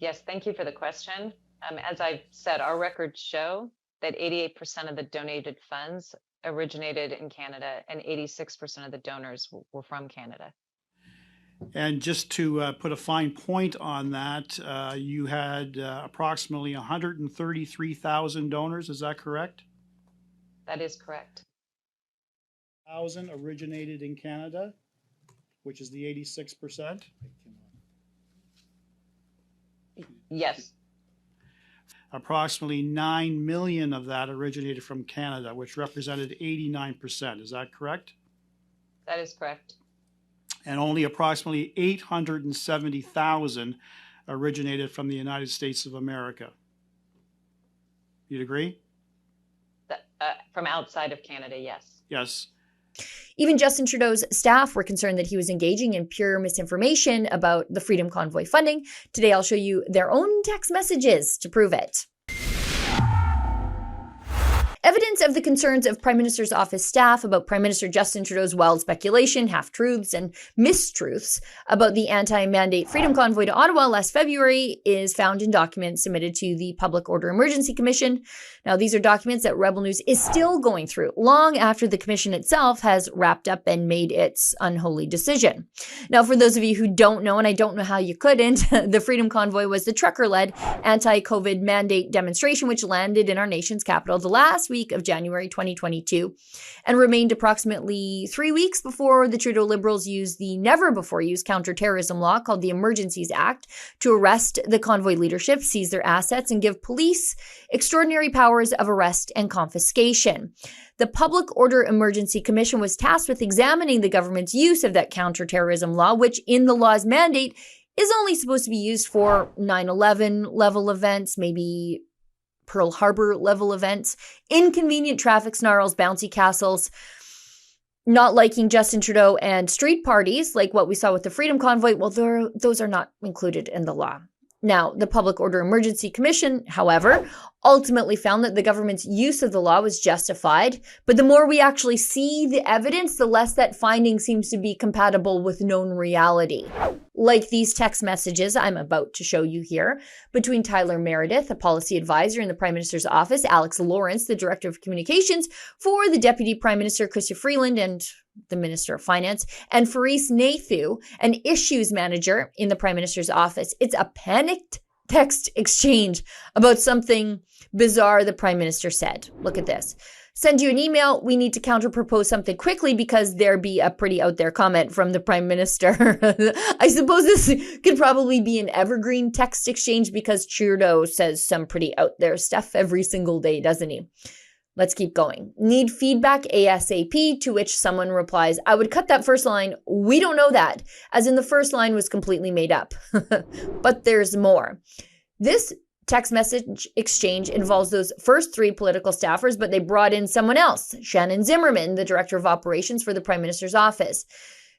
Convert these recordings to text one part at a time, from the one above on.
Yes, thank you for the question. As I've said, our records show that 88% of the donated funds originated in Canada and 86% of the donors were from Canada. And just to put a fine point on that, you had approximately 133,000 donors, is that correct? That is correct. 1,000 originated in Canada, which is the 86%. Yes. Approximately 9 million of that originated from Canada, which represented 89%. Is that correct? That is correct. And only approximately 870,000 originated from the United States of America. You'd agree? From outside of Canada, yes. Yes. Even Justin Trudeau's staff were concerned that he was engaging in pure misinformation about the Freedom Convoy funding. Today, I'll show you their own text messages to prove it. Evidence of the concerns of Prime Minister's office staff about Prime Minister Justin Trudeau's wild speculation, half-truths, and mistruths about the anti-mandate Freedom Convoy to Ottawa last February is found in documents submitted to the Public Order Emergency Commission. Now, these are documents that Rebel News is still going through long after the commission itself has wrapped up and made its unholy decision. Now, for those of you who don't know, and I don't know how you couldn't, the Freedom Convoy was the trucker-led anti-COVID mandate demonstration which landed in our nation's capital the last week of January 2022 and remained approximately 3 weeks before the Trudeau Liberals used the never-before-used counterterrorism law called the Emergencies Act to arrest the convoy leadership, seize their assets, and give police extraordinary powers of arrest and confiscation. The Public Order Emergency Commission was tasked with examining the government's use of that counterterrorism law, which in the law's mandate is only supposed to be used for 9/11 level events, maybe Pearl Harbor level events, inconvenient traffic snarls, bouncy castles, not liking Justin Trudeau, and street parties like what we saw with the Freedom Convoy. Well, those are not included in the law. Now, the Public Order Emergency Commission, however, ultimately found that the government's use of the law was justified. But the more we actually see the evidence, the less that finding seems to be compatible with known reality. Like these text messages I'm about to show you here between Tyler Meredith, a policy advisor in the Prime Minister's office, Alex Lawrence, the Director of Communications for the Deputy Prime Minister, Chrystia Freeland, and the Minister of Finance, and Faris Nathu, an issues manager in the Prime Minister's office. It's a panicked text exchange about something bizarre the Prime Minister said. Look at this. Send you an email. We need to counter-propose something quickly because there be a pretty out there comment from the Prime Minister. I suppose this could probably be an evergreen text exchange because Trudeau says some pretty out there stuff every single day, doesn't he? Let's keep going. Need feedback ASAP, to which someone replies, I would cut that first line. We don't know that, as in the first line was completely made up. But there's more. This text message exchange involves those first three political staffers, but they brought in someone else, Shannon Zimmerman, the Director of Operations for the Prime Minister's office.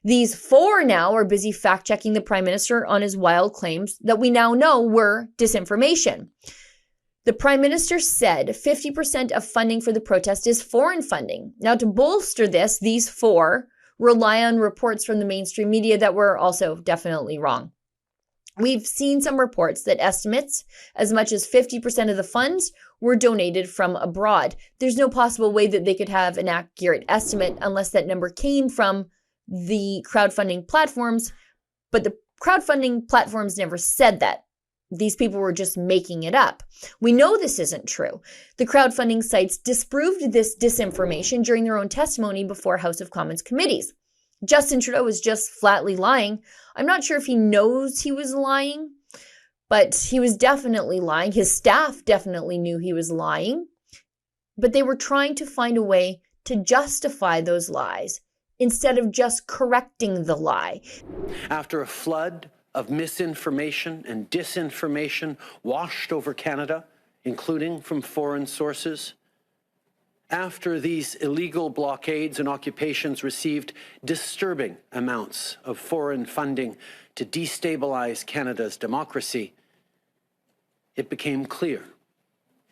These four now are busy fact-checking the Prime Minister on his wild claims that we now know were disinformation. The Prime Minister said 50% of funding for the protest is foreign funding. Now, to bolster this, these four rely on reports from the mainstream media that were also definitely wrong. We've seen some reports that estimates as much as 50% of the funds were donated from abroad. There's no possible way that they could have an accurate estimate unless that number came from the crowdfunding platforms, but the crowdfunding platforms never said that. These people were just making it up. We know this isn't true. The crowdfunding sites disproved this disinformation during their own testimony before House of Commons committees. Justin Trudeau was just flatly lying. I'm not sure if he knows he was lying, but he was definitely lying. His staff definitely knew he was lying, but they were trying to find a way to justify those lies instead of just correcting the lie. After a flood of misinformation and disinformation washed over Canada, including from foreign sources, after these illegal blockades and occupations received disturbing amounts of foreign funding to destabilize Canada's democracy, it became clear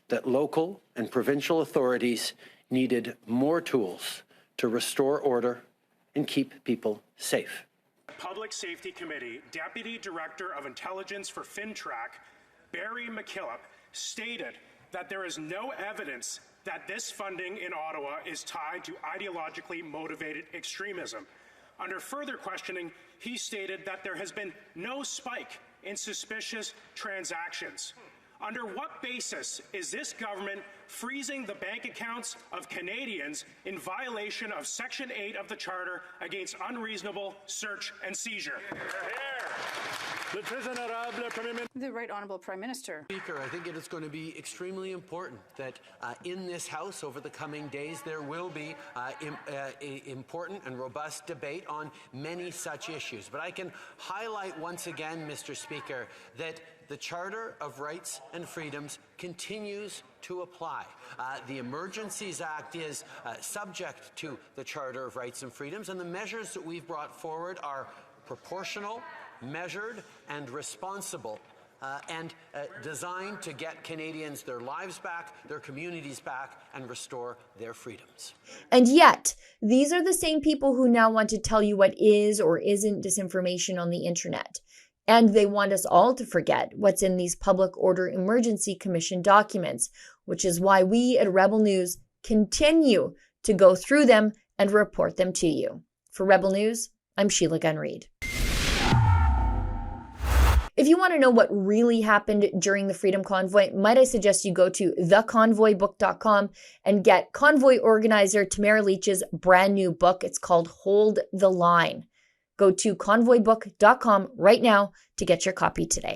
that local and provincial authorities needed more tools to restore order and keep people safe. Public Safety Committee Deputy Director of Intelligence for FinTrack Barry McKillop, stated that there is no evidence that this funding in Ottawa is tied to ideologically motivated extremism. Under further questioning, he stated that there has been no spike in suspicious transactions. Under what basis is this government freezing the bank accounts of Canadians in violation of Section 8 of the Charter against unreasonable search and seizure? The Right Honourable Prime Minister. Speaker, I think it is going to be extremely important that in this House over the coming days there will be important and robust debate on many such issues. But I can highlight once again, Mr. Speaker, that the Charter of Rights and Freedoms continues to apply. The Emergencies Act is subject to the Charter of Rights and Freedoms, and the measures that we've brought forward are proportional, measured, and responsible, and designed to get Canadians their lives back, their communities back, and restore their freedoms. And yet, these are the same people who now want to tell you what is or isn't disinformation on the internet. And they want us all to forget what's in these Public Order Emergency Commission documents, which is why we at Rebel News continue to go through them and report them to you. For Rebel News, I'm Sheila Gunn-Reid. If you want to know what really happened during the Freedom Convoy, might I suggest you go to theconvoybook.com and get convoy organizer Tamara Leach's brand new book. It's called Hold the Line. Go to convoybook.com right now to get your copy today.